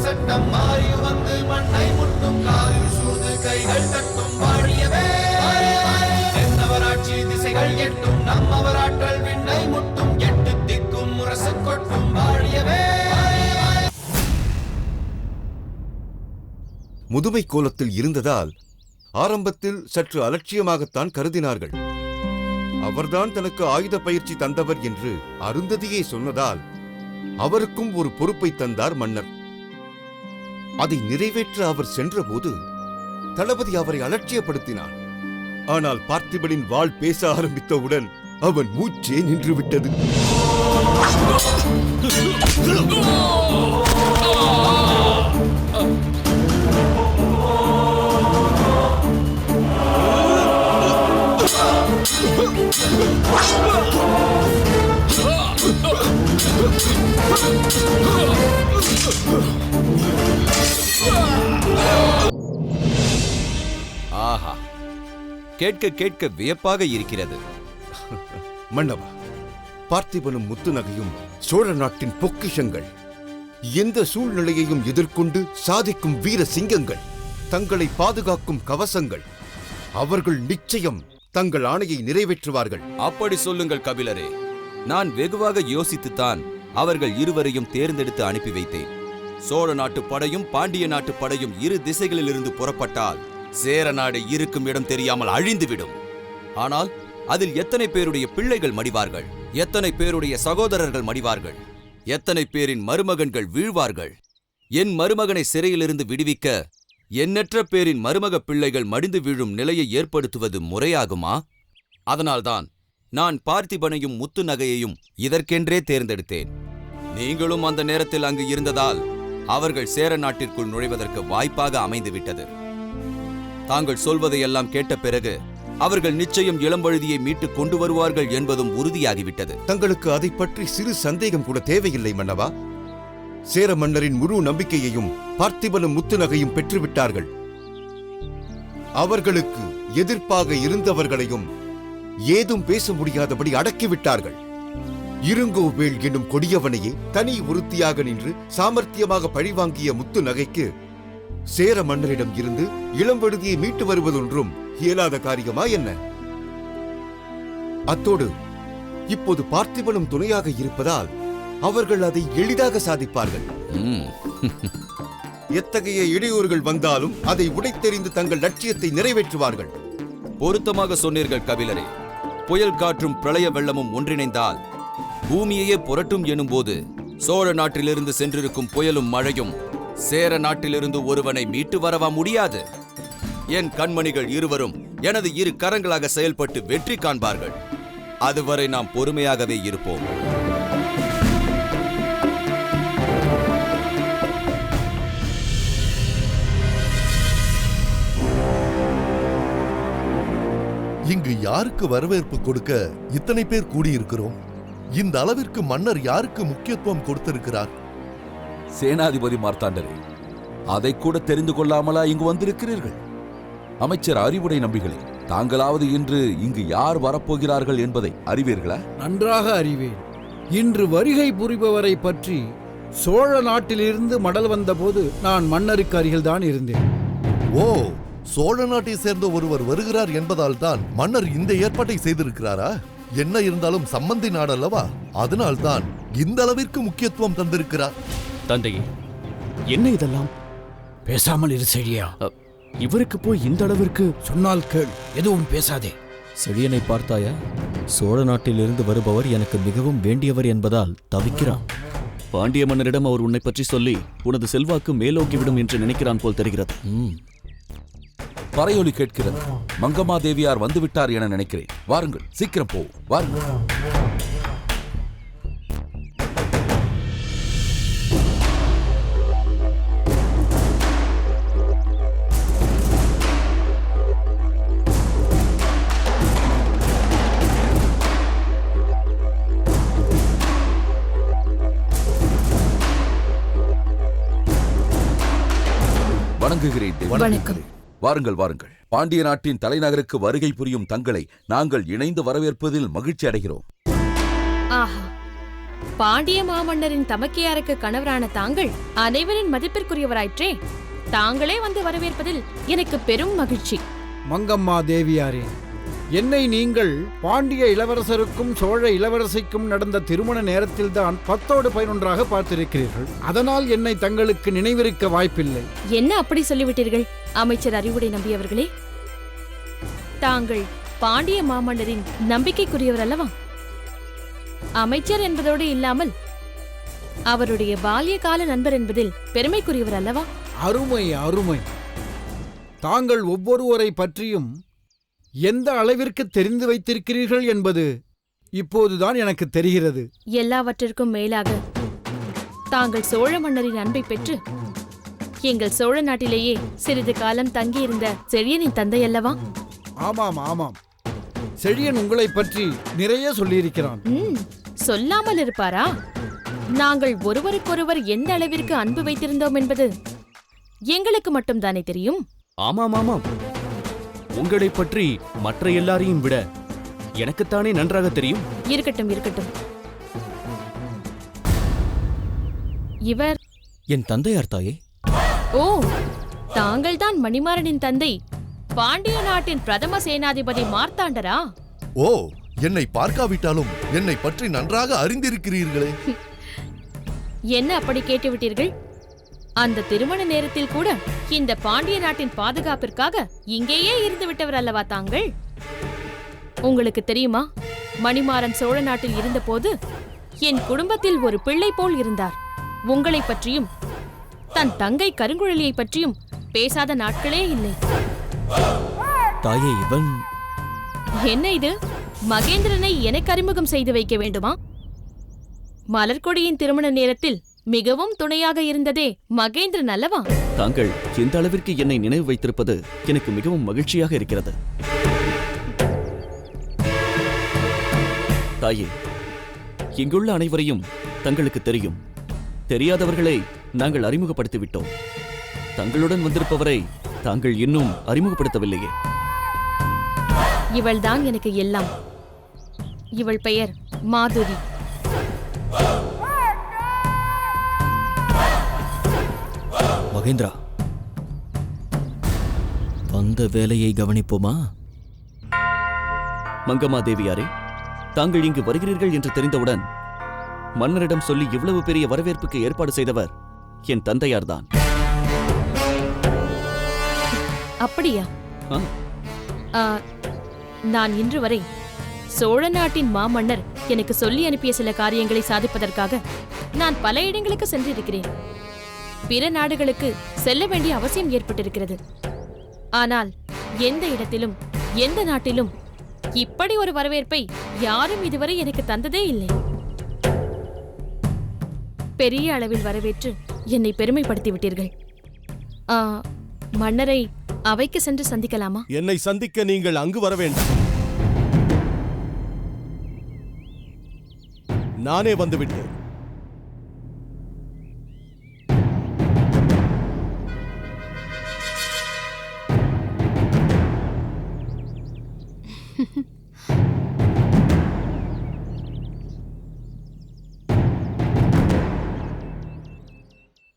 சட்டம் மாறி வந்து மண்ணை முட்டும் காலில் சூழ்ந்து கைகள் தட்டும் வாழியவே தென்னவராட்சி திசைகள் எட்டும் நம்மவராற்றல் விண்ணை முட்டும் எட்டு திக்கும் முரசு கொட்டும் வாழியவே. முதுமை கோலத்தில் இருந்ததால் ஆரம்பத்தில் சற்று அலட்சியமாகத்தான் கருதினார்கள். அவர்தான் தனக்கு ஆயுத பயிற்சி தந்தவர் என்று அருந்ததியே சொன்னதால் அவருக்கும் ஒரு பொறுப்பை தந்தார் மன்னர். அதை நிறைவேற்ற அவர் சென்றபோது தளபதி அவரை அலட்சியப்படுத்தினார். ஆனால் பார்த்திபனின் வாள் பேச ஆரம்பித்தவுடன் அவன் மூச்சே நின்றுவிட்டது. ஆஹா, கேட்க கேட்க வியப்பாக இருக்கிறது. மன்னவா, பார்த்திபனும் முத்துநகையும் சோழ நாட்டின் பொக்கிஷங்கள். எந்த சூழ்நிலையையும் எதிர்கொண்டு சாதிக்கும் வீர சிங்கங்கள், தங்களை பாதுகாக்கும் கவசங்கள். அவர்கள் நிச்சயம் தங்கள் ஆணையை நிறைவேற்றுவார்கள். அப்படி சொல்லுங்கள் கபிலரே. நான் வெகுவாக யோசித்துத்தான் அவர்கள் இருவரையும் தேர்ந்தெடுத்து அனுப்பி வைத்தேன். சோழ நாட்டு படையும் பாண்டிய நாட்டு படையும் இரு திசைகளிலிருந்து புறப்பட்டால் சேர நாடு இருக்கும் இடம் தெரியாமல் அழிந்துவிடும். ஆனால் அதில் எத்தனை பேருடைய பிள்ளைகள் மடிவார்கள், எத்தனை பேருடைய சகோதரர்கள் மடிவார்கள், எத்தனை பேரின் மருமகன்கள் வீழ்வார்கள். என் மருமகனை சிறையிலிருந்து விடுவிக்க எண்ணற்ற பேரின் மருமக பிள்ளைகள் மடிந்து வீழும் நிலையை ஏற்படுத்துவது முறையாகுமா? அதனால்தான் நான் பார்த்திபனையும் முத்துநகையையும் இதற்கென்றே தேர்ந்தெடுத்தேன். நீங்களும் அந்த நேரத்தில் அங்கு இருந்ததால் அவர்கள் சேர நாட்டிற்குள் நுழைவதற்கு வாய்ப்பாக அமைந்துவிட்டது. தாங்கள் சொல்வதையெல்லாம் கேட்ட பிறகு அவர்கள் நிச்சயம் இளம்பழுதியை மீட்டுக் கொண்டு வருவார்கள் என்பதும் உறுதியாகிவிட்டது. தங்களுக்கு அதை பற்றி சிறு சந்தேகம் கூட தேவையில்லை மன்னவா. சேர மன்னரின் முழு நம்பிக்கையையும் பார்த்திபனும் முத்துநகையும் பெற்றுவிட்டார்கள். அவர்களுக்கு எதிர்ப்பாக இருந்தவர்களையும் ஏதும் பேச முடியாதபடி அடக்கிவிட்டார்கள். இருங்கோவேள் என்னும் கொடியவனையே தனி ஒருத்தியாக நின்று சாமர்த்தியமாக பழிவாங்கிய முத்துநகைக்கு சேர மன்னரிடம் இருந்து இளம்பழுதியை மீட்டு வருவதொன்றும் இயலாத காரியமா என்ன? அத்தோடு இப்போது பார்த்திபனும் துணையாக இருப்பதால் அவர்கள் அதை எளிதாக சாதிப்பார்கள். எத்தகைய இடையூறுகள் வந்தாலும் அதை உடைத்தெறிந்து தங்கள் லட்சியத்தை நிறைவேற்றுவார்கள். பொருத்தமாக சொன்னீர்கள் கபிலரே. புயல் காற்றும் பிரளய வெள்ளமும் ஒன்றிணைந்தால் பூமியையே புரட்டும் எனும்போது சோழ நாட்டிலிருந்து சென்றிருக்கும் புயலும் மழையும் சேர நாட்டிலிருந்து ஒருவனை மீட்டு வரவா முடியாது? என் கண்மணிகள் இருவரும் எனது இரு கரங்களாக செயல்பட்டு வெற்றி காண்பார்கள். அதுவரை நாம் பொறுமையாகவே இருப்போம். இங்கு யாருக்கு வரவேற்பு கொடுக்க இத்தனை பேர் கூடியிருக்கிறோம்? இந்த அளவிற்கு மன்னர் யாருக்கு முக்கியத்துவம் கொடுத்திருக்கிறார்? சேனாதிபதி மார்த்தாண்டரே, அதை கூட தெரிந்து கொள்ளாமலா இங்கு வந்திருக்கிறீர்கள்? அமைச்சர் அறிவுடை நம்பிகளே, தாங்களாவது இன்று இங்கு யார் வரப்போகிறார்கள் என்பதை அறிவீர்களா? நன்றாக அறிவேன். இன்று வருகை புரிபவரை பற்றி சோழ நாட்டிலிருந்து மடல் வந்தபோது நான் மன்னருக்கு அருகில்தான் இருந்தேன். ஓ, சோழ நாட்டை சேர்ந்த ஒருவர் வருகிறார் என்பதால் தான் மன்னர் இந்த ஏற்பாட்டை செய்திருக்கிறாரா? என்ன இருந்தாலும் சம்பந்தி நாடல்லவா, அதனால்தான் இந்த அளவிற்கு முக்கியத்துவம் தந்திருக்கிறார். தந்தையே, என்ன இதெல்லாம்? பேசாமல் இரு செழியா. இவருக்கு போய் இந்த அளவிற்கு சொன்னால் கேள், எதுவும் பேசாதே. செழியனை பார்த்தாயா? சோழ நாட்டிலிருந்து வருபவர் எனக்கு மிகவும் வேண்டியவர் என்பதால் தவிக்கிறான். பாண்டிய மன்னரிடம் அவர் உன்னை பற்றி சொல்லி உனது செல்வாக்கு மேலோக்கிவிடும் என்று நினைக்கிறான் போல் தெரிகிறது. பறையொலி கேட்கிறது. மங்கம்மாதேவியார் வந்துவிட்டார் என நினைக்கிறேன். வாருங்கள், சீக்கிரம் போ, வாருங்கள். வணங்குகிறேன். வாருங்கள் வாருங்கள். பாண்டிய நாட்டின் தலைநகருக்கு வருகை புரியும் தங்களை நாங்கள் இணைந்து வரவேற்பதில் மகிழ்ச்சி அடைகிறோம். ஆஹா, பாண்டிய மாமன்னரின் தமக்கையாருக்கு கணவரான தாங்கள் அனைவரின் மதிப்பிற்குரியவராயிற்றே. தாங்களே வந்து வரவேற்பதில் எனக்கு பெரும் மகிழ்ச்சி. மங்கம்மா தேவியாரே, என்னை நீங்கள் பாண்டிய இளவரசருக்கும் சோழ இளவரசிக்கும் நடந்த திருமண நேரத்தில்தான் 10-11 பார்த்திருக்கிறீர்கள். அதனால் என்னை தங்களுக்கு நினைவிருக்க வாய்ப்பில்லை. என்ன அப்படி சொல்லிவிட்டீர்கள் அமைச்சர் அறிவுடை நம்பியவர்களே? தாங்கள் பாண்டிய மாமன்னரின் நம்பிக்கைக்குரியவர் அல்லவா? அமைச்சர் என்பதோடு இல்லாமல் அவருடைய பால்ய கால நண்பர் என்பதில் பெருமைக்குரியவர் அல்லவா? அருமை அருமை. தாங்கள் ஒவ்வொருவரை பற்றியும் எந்த அளவிற்கு தெரிந்து வைத்திருக்கிறீர்கள் என்பது இப்போதுதான் எனக்கு தெரிகிறது. எல்லாவற்றிற்கும் மேலாக தாங்கள் சோழ மன்னரின் அன்பை பெற்று எங்கள் சோழ நாட்டிலேயே சிறிது காலம் தங்கியிருந்த செழியனின் தந்தை அல்லவா? ஆமாம் ஆமாம், செழியன் உங்களை பற்றி நிறைய சொல்லியிருக்கிறான். சொல்லாமல் இருப்பாரா? நாங்கள் ஒருவருக்கொருவர் எந்த அளவிற்கு அன்பு வைத்திருந்தோம் என்பது எங்களுக்கு மட்டும் தானே தெரியும். ஆமாம் ஆமாம், உங்களை பற்றி மற்ற எல்லாரையும் விட எனக்குத்தானே நன்றாக தெரியும். இருக்கட்டும் இருக்கட்டும். இவர் என் தந்தையார் தாயே. ஓ, தாங்கள்தான் மணிமாறனின் தந்தை, பாண்டிய நாட்டின் பிரதம சேனாதிபதி மார்த்தாண்டரா? ஓ, என்னை பார்க்காவிட்டாலும் என்னை பற்றி நன்றாக அறிந்திருக்கிறீர்களே. என்ன அப்படி கேட்டுவிட்டீர்கள்? அந்த திருமண நேரத்தில் கூட இந்த பாண்டிய நாட்டின் பாதுகாப்பிற்காக இங்கேயே இருந்து விட்டவர் அல்லவா தாங்கள்? உங்களுக்கு தெரியுமா, மணிமாறன் சோழ நாட்டில் இருந்தபோது என் குடும்பத்தில் ஒரு பிள்ளை போல் இருந்தார். உங்களை பற்றியும் தன் தங்கை கருங்குழலியை பற்றியும் பேசாத நாட்களே இல்லை. தாயே, இவன் என்ன இது? மகேந்திரனை எனக்கு அறிமுகம் செய்து வைக்க வேண்டுமா? மலர்கொடியின் திருமண நேரத்தில் மிகவும் துணையாக இருந்ததே மகேந்திரன் அல்லவா? தாங்கள் எந்த அளவிற்கு என்னை நினைவு வைத்திருப்பது எனக்கு மிகவும் மகிழ்ச்சியாக இருக்கிறது. தாயே, இங்குள்ள அனைவரையும் தங்களுக்கு தெரியும். தெரியாதவர்களை நாங்கள் அறிமுகப்படுத்திவிட்டோம். தங்களுடன் வந்திருப்பவரை தாங்கள் இன்னும் அறிமுகப்படுத்தவில்லையே. இவள்தான் எனக்கு எல்லாம். இவள் பெயர் மாதுரி. மகேந்திரா, வந்த வேலையை கவனிப்போமா? மங்கம்மா தேவியாரே, தாங்கள் இங்கு வருகிறீர்கள் என்று தெரிந்தவுடன் மன்னரிடம் சொல்லி இவ்வளவு பெரிய வரவேற்புக்கு ஏற்பாடு செய்தவர் என் தந்தையார்தான். அப்படியா? நான் இன்று வரை சோழ நாட்டின் மாமன்னர் எனக்கு சொல்லி அனுப்பிய சில காரியங்களை சாதிப்பதற்காக நான் பல இடங்களுக்கு சென்றிருக்கிறேன். பிற நாடுகளுக்கு செல்ல வேண்டிய அவசியம் ஏற்பட்டிருக்கிறது. ஆனால் எந்த இடத்திலும் எந்த நாட்டிலும் இப்படி ஒரு வரவேற்பை யாரும் இதுவரை எனக்கு தந்ததே இல்லை. பெரிய அளவில் வரவேற்று என்னை பெருமைப்படுத்தி விட்டீர்கள். மன்னரை அவைக்கு சென்று சந்திக்கலாமா? என்னை சந்திக்க நீங்கள் அங்கு வர வேண்டாம். நானே வந்துவிட்டேன்.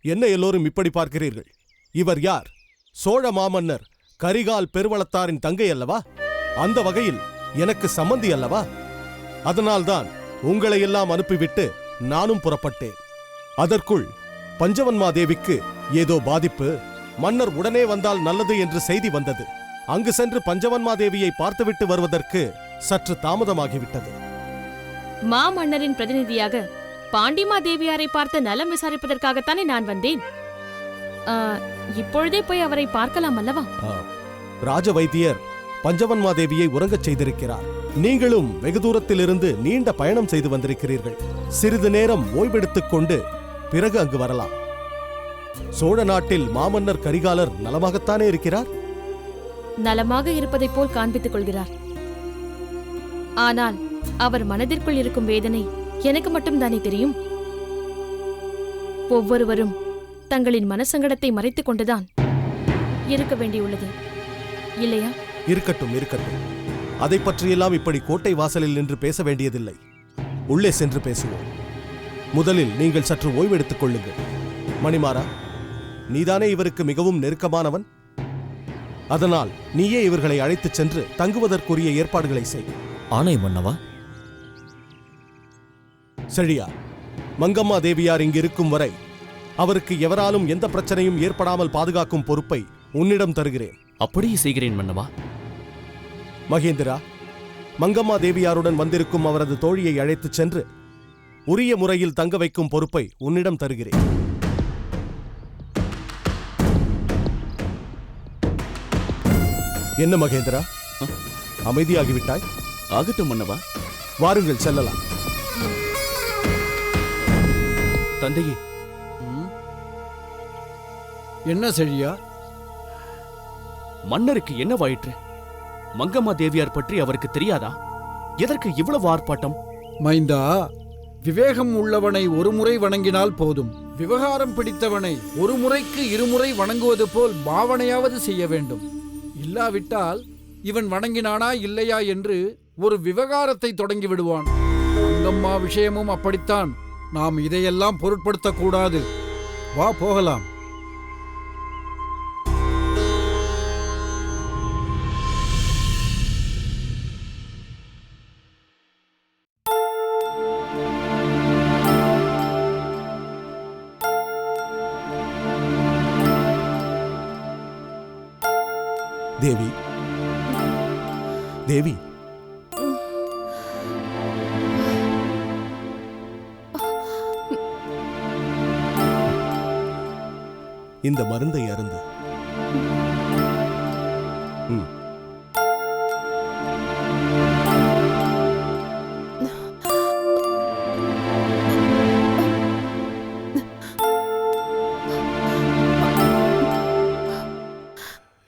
என்ன எல்லோரும் இப்படி பார்க்கிறீர்கள்? இவர் யார்? சோழ மாமன்னர் கரிகால் பெருவளத்தாரின் தங்கை அல்லவா? அந்த வகையில் எனக்கு சம்மந்தி அல்லவா? அதனால்தான் உங்களை எல்லாம் அனுப்பிவிட்டு நானும் புறப்பட்டேன். அதற்குள் பஞ்சவன்மாதேவிக்கு ஏதோ பாதிப்பு, மன்னர் உடனே வந்தால் நல்லது என்று செய்தி வந்தது. அங்கு சென்று பஞ்சவன்மாதேவியை பார்த்துவிட்டு வருவதற்கு சற்று தாமதமாகிவிட்டது. மாமன்னரின் பிரதிநிதியாக பாண்டிமா தேவியாரை பார்த்து நலம் விசாரிப்பதற்காகத்தானே நான் வந்தேன். இப்பொழுதே போய் அவரை பார்க்கலாம் அல்லவா? ராஜ வைத்தியர் பஞ்சவன்மாதேவியை உறங்கச் செய்திருக்கிறார். நீங்களும் வெகு தூரத்திலிருந்து நீண்ட பயணம் செய்து வந்திருக்கிறீர்கள். சிறிது நேரம் ஓய்வெடுத்துக் கொண்டு பிறகு அங்கு வரலாம். சோழ நாட்டில் மாமன்னர் கரிகாலர் நலமாகத்தானே இருக்கிறார்? நலமாக இருப்பதைப் போல் காண்பித்துக் கொள்கிறார். ஆனால் அவர் மனதிற்குள் இருக்கும் வேதனை எனக்கு மட்டும் தானே தெரியும். ஒவ்வொருவரும் தங்களின் மனசங்கடத்தை மறைத்துக் கொண்டுதான் இருக்க வேண்டியுள்ளது, இல்லையா? இருக்கட்டும் இருக்கட்டும், அதை பற்றியெல்லாம் இப்படி கோட்டை வாசலில் நின்று பேச வேண்டியதில்லை. உள்ளே சென்று பேசுவோம். முதலில் நீங்கள் சற்று ஓய்வெடுத்துக் கொள்ளுங்கள். மணிமாறா, நீதானே இவருக்கு மிகவும் நெருக்கமானவன். அதனால் நீயே இவர்களை அழைத்துச் சென்று தங்குவதற்குரிய ஏற்பாடுகளை செய். ஆணை மன்னவா. செழியா, மங்கம்மா தேவியார் இங்கிருக்கும் வரை அவருக்கு எவராலும் எந்த பிரச்சனையும் ஏற்படாமல் பாதுகாக்கும் பொறுப்பை உன்னிடம் தருகிறேன். அப்படியே செய்கிறேன் மன்னவா. மகேந்திரா, மங்கம்மா தேவியாருடன் வந்திருக்கும் அவரது தோழியை அழைத்துச் சென்று உரிய முறையில் தங்க வைக்கும் பொறுப்பை உன்னிடம் தருகிறேன். என்ன மகேந்திரா, அமைதியாகிவிட்டாய்? ஆகட்டும் மன்னவா. வாருங்கள், செல்லலாம். தந்தையே. என்ன செழியா? மன்னருக்கு என்னவாயிற்று? மங்கம்மா தேவியார் பற்றி அவருக்கு தெரியாதா? எதற்கு இவ்வளவு ஆர்ப்பாட்டம்? மைந்தா, விவேகம் உள்ளவனை ஒரு முறை வணங்கினால் போதும். விவகாரம் பிடித்தவனை ஒரு முறைக்கு இருமுறை வணங்குவது போல் பாவனையாவது செய்ய வேண்டும். இல்லாவிட்டால் இவன் வணங்கினானா இல்லையா என்று ஒரு விவகாரத்தை தொடங்கி விடுவான். மங்கம்மா விஷயமும் அப்படித்தான். நாம் இதையெல்லாம் பொருட்படுத்தக்கூடாது. வா, போகலாம். தேவி, தேவி, இந்த மருந்தை அருந்து.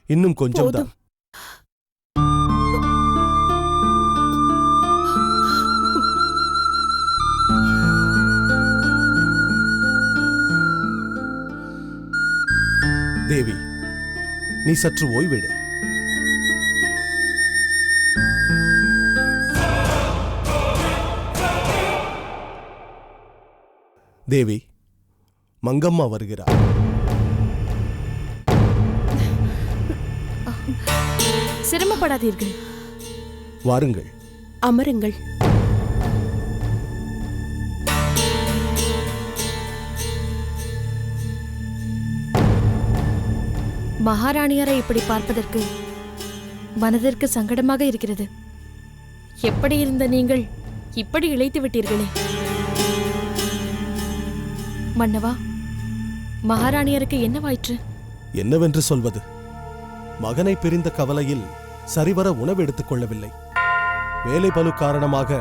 இன்னும் கொஞ்சம் தான். தேவி, நீ சற்று ஓய்வெடு. தேவி, மங்கம்மா வருகிறார். சிரமப்படாதீர்கள். வாருங்கள், அமருங்கள். மகாராணியாரை இப்படி பார்ப்பதற்கு மனதிற்கு சங்கடமாக இருக்கிறது. எப்படி இருந்த நீங்கள் இப்படி இழைத்து விட்டீர்களே. மன்னவா, மகாராணியருக்கு என்னவாயிற்று? என்னவென்று சொல்வது? மகனை பிரிந்த கவலையில் சரிவர உணவு எடுத்துக் கொள்ளவில்லை. வேலை பளு காரணமாக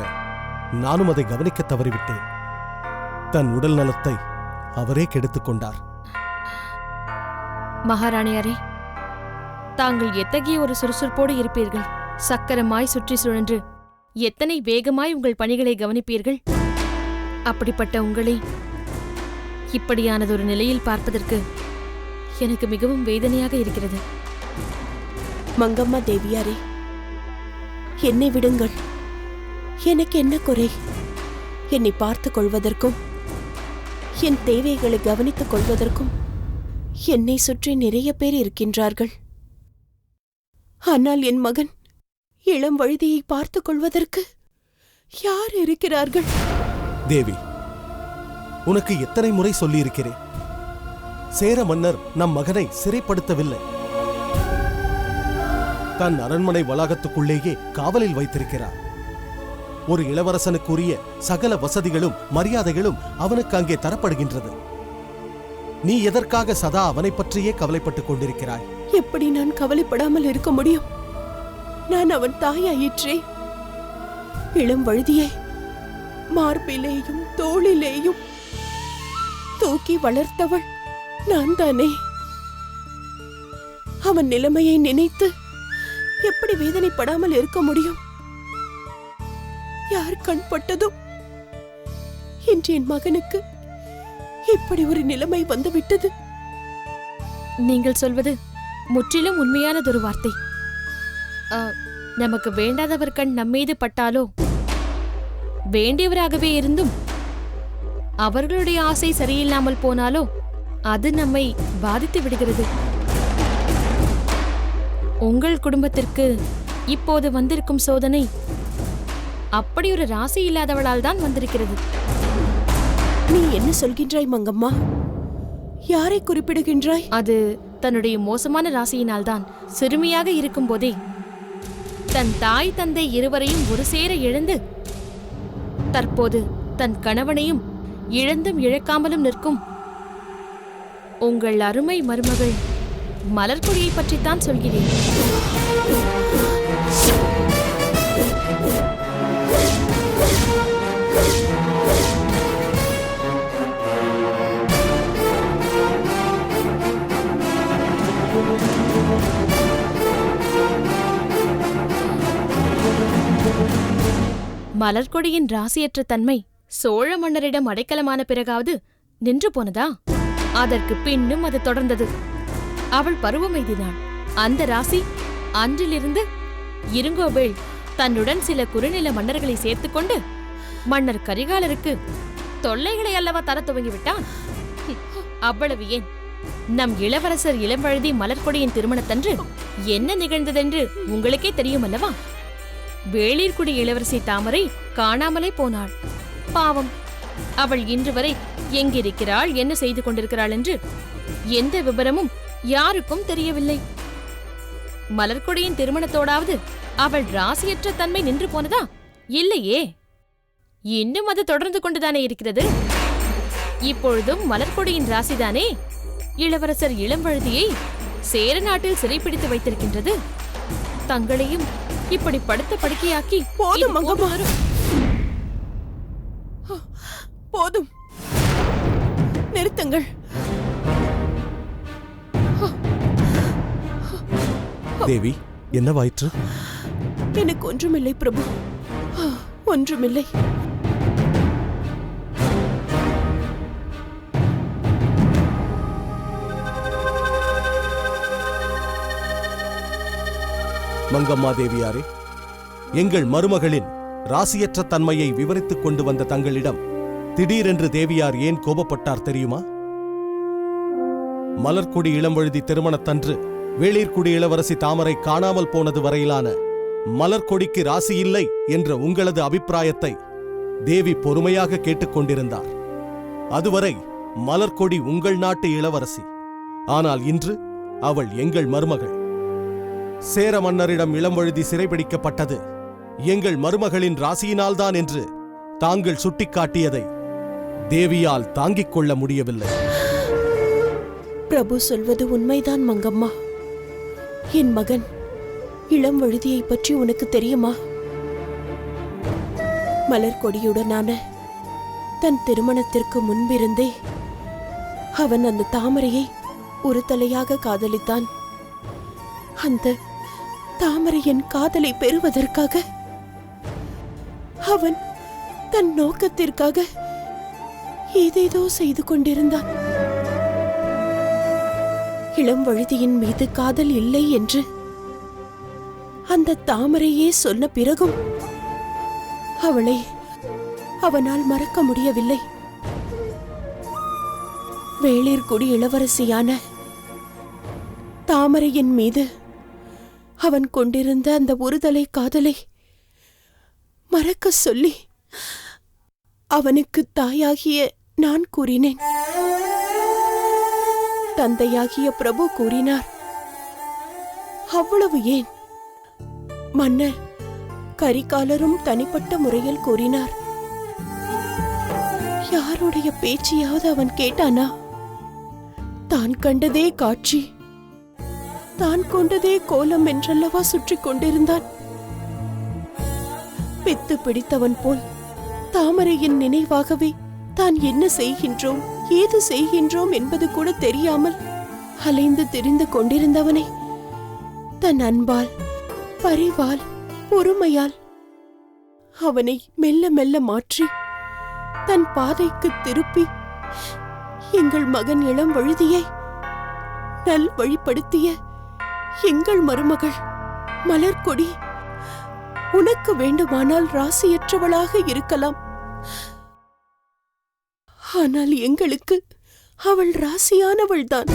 நானும் அதை கவனிக்க தவறிவிட்டேன். தன் உடல் நலத்தை அவரே கெடுத்துக் கொண்டார். மகாராணியாரே, தாங்கள் எத்தகைய ஒரு சுறுசுறுப்போடு இருப்பீர்கள். சக்கரமாய் சுற்றி சுழன்று எத்தனை வேகமாய் உங்கள் பணிகளை கவனிப்பீர்கள். அப்படிப்பட்ட உங்களை இப்படியானதொரு நிலையில் பார்ப்பதற்கு எனக்கு மிகவும் வேதனையாக இருக்கிறது. மங்கம்மா தேவியாரே, என்னை விடுங்கள். எனக்கு என்ன குறை? என்னை பார்த்துக் கொள்வதற்கும் என் தேவைகளை கவனித்துக் கொள்வதற்கும் என்னை சுற்றி நிறைய பேர் இருக்கின்றார்கள். ஆனால் என் மகன் இளம் வழுதியை பார்த்துக் கொள்வதற்கு யார் இருக்கிறார்கள்? தேவி, உனக்கு எத்தனை முறை சொல்லியிருக்கிறேன், சேர மன்னர் நம் மகனை சிறைப்படுத்தவில்லை. தன் அரண்மனை வளாகத்துக்குள்ளேயே காவலில் வைத்திருக்கிறார். ஒரு இளவரசனுக்குரிய சகல வசதிகளும் மரியாதைகளும் அவனுக்கு அங்கே தரப்படுகின்றது. நீ எதற்காக சதா அவனை பற்றியே கவலைப்பட்டுக் கொண்டிருக்கிறாய்? எப்படி நான் கவலைப்படாமல் இருக்க முடியும்? நான் அவன் தாயாயிற்றே. இளம் வழுதியை மார்பிலேயும் தோளிலேயும் தூக்கி வளர்த்தவள் நான் தானே. அவன் நிலைமையை நினைத்து எப்படி வேதனைப்படாமல் இருக்க முடியும்? யார் கண்பட்டதும் இன்று என் மகனுக்கு இப்படி ஒரு நிலைமை வந்துவிட்டது. நீங்கள் சொல்வது முற்றிலும் உண்மையானதொரு வார்த்தை. நமக்கு வேண்டாதவர் கண் நம்மீது பட்டாலோ, வேண்டியவராகவே இருந்தும் அவர்களுடைய ஆசை சரியில்லாமல் போனாலோ அது நம்மை பாதித்து விடுகிறது. உங்கள் குடும்பத்திற்கு இப்போது வந்திருக்கும் சோதனை அப்படி ஒரு ராசி இல்லாதவளால் தான் வந்திருக்கிறது. நீ என்ன சொல்கின்றாய் மங்கம்மா? யாரை குறிப்பிடுகின்றாய்? அது தன்னுடைய மோசமான ராசியினால்தான். சிறுமியாக இருக்கும் போதே தன் தாய் தந்தை இருவரையும் ஒரு சேர இழந்து தற்போது தன் கணவனையும் இழந்தும் இழக்காமலும் நிற்கும் உங்கள் அருமை மருமகள் மலர்கொடியை பற்றித்தான் சொல்கிறேன். மலர்கொடியின் ராசியற்ற தன்மை சோழ மன்னரிடம் அடைக்கலமான பிறகாவது நின்று போனதா? அதற்கு பின்னும் அது தொடர்ந்தது. அவள் பருவம் எய்தினாள். அந்த ராசி அன்றிலிருந்து இருங்கோவேள் தன்னுடன் சில குறுநில மன்னர்களை சேர்த்துக்கொண்டு மன்னர் கரிகாலருக்கு தொல்லைகளை அல்லவா தர துவங்கிவிட்டான். அவ்வளவு ஏன், நம் இளவரசர் இளவழுதி மலர்கொடியின் திருமணத்தன்று என்ன நிகழ்ந்ததென்று உங்களுக்கே தெரியும் அல்லவா? வேளிர்குடி இளவரசி தாமரை காணாமலே போனாள். பாவம், அவள் இன்று வரை எங்கிருக்கிறாள், என்ன செய்து கொண்டிருக்கிறாள் என்று எந்த விபரமும் யாருக்கும் தெரியவில்லை. மலர்கொடியின் திருமணத்தோடாவது அவள் ராசியற்ற தன்மை நின்று போனதா? இல்லையே, இன்னும் அது தொடர்ந்து கொண்டுதானே இருக்கிறது. இப்பொழுதும் மலர்கொடியின் ராசிதானே இளவரசர் இளம்வழுதியை சேர நாட்டில் சிறைப்பிடித்து வைத்திருக்கின்றது. தங்களையும் இப்படி படுத்த படுக்கையாக்கி போதும் மங்கம்மா, போதும், நிறுத்துங்கள். தேவி, என்னவாயிற்று? எனக்கு ஒன்றுமில்லை பிரபு, ஒன்றுமில்லை. மங்கம்மா தேவியாரே, எங்கள் மருமகளின் ராசியற்ற தன்மையை விவரித்துக் கொண்டு வந்த தங்களிடம் திடீரென்று தேவியார் ஏன் கோபப்பட்டார் தெரியுமா? மலர்கொடி இளம்வழுதி திருமணத்தன்று வேளிர்குடி இளவரசி தாமரை காணாமல் போனது வரையிலான மலர்கொடிக்கு ராசி இல்லை என்ற உங்களது அபிப்பிராயத்தை தேவி பொறுமையாக கேட்டுக்கொண்டிருந்தார். அதுவரை மலர்கொடி உங்கள் நாட்டு இளவரசி. ஆனால் இன்று அவள் எங்கள் மருமகள். சேர மன்னரிடம் இளம்வழுதி சிறைபிடிக்கப்பட்டது எங்கள் மருமகளின் ராசியினால்தான் என்று தாங்கள் சுட்டிக்காட்டியதை தேவியால் தாங்கிக் கொள்ள முடியவில்லை. பிரபு சொல்வது உண்மைதான் மங்கம்மா. என் மகன் இளம்வழுதியை பற்றி உனக்கு தெரியுமா? மலர்கொடியுடனான தன் திருமணத்திற்கு முன்பிருந்தே அவன் அந்த தாமரையை ஒரு தலையாக காதலித்தான். அந்த தாமரையின் காதலை பெறுவதற்காக அவன் தன் நோக்கத்திற்காக ஏதேதோ செய்து கொண்டிருந்தான். இளம்வழுதியின் மீது காதல் இல்லை என்று அந்த தாமரையே சொன்ன பிறகும் அவளை அவனால் மறக்க முடியவில்லை. வேளிர்குடி இளவரசியான தாமரையின் மீது அவன் கொண்டிருந்த அந்த ஒருதலை காதலை மறக்க சொல்லி அவனுக்கு தாயாகிய நான் கூறினேன். தந்தையாகிய பிரபு கூறினார். அவ்வளவு ஏன், மன்னர் கரிகாலரும் தனிப்பட்ட முறையில் கூறினார். யாருடைய பேச்சையாவது அவன் கேட்டானா? தான் கண்டதே காட்சி, தான் கொண்டதே கோலம் என்றல்லவா சுற்றி கொண்டிருந்தான். பித்து பிடித்தவன் போல் தாமரையின் நினைவாகவே தான் என்ன செய்கின்றோம், ஏது செய்கின்றோம் என்பது கூட தெரியாமல் அலைந்து திரிந்து கொண்டிருந்தவனை தன் அன்பால், பரிவால், பொறுமையால் அவனை மெல்ல மெல்ல மாற்றி தன் பாதைக்கு திருப்பி எங்கள் மகன் இளம்வழுதியை நல் வழிப்படுத்திய எங்கள் மருமகள் மலர்கொடி உனக்கு வேண்டுமானால் ராசியற்றவளாக இருக்கலாம். ஆனால் எங்களுக்கு அவள் ராசியானவள்தான்.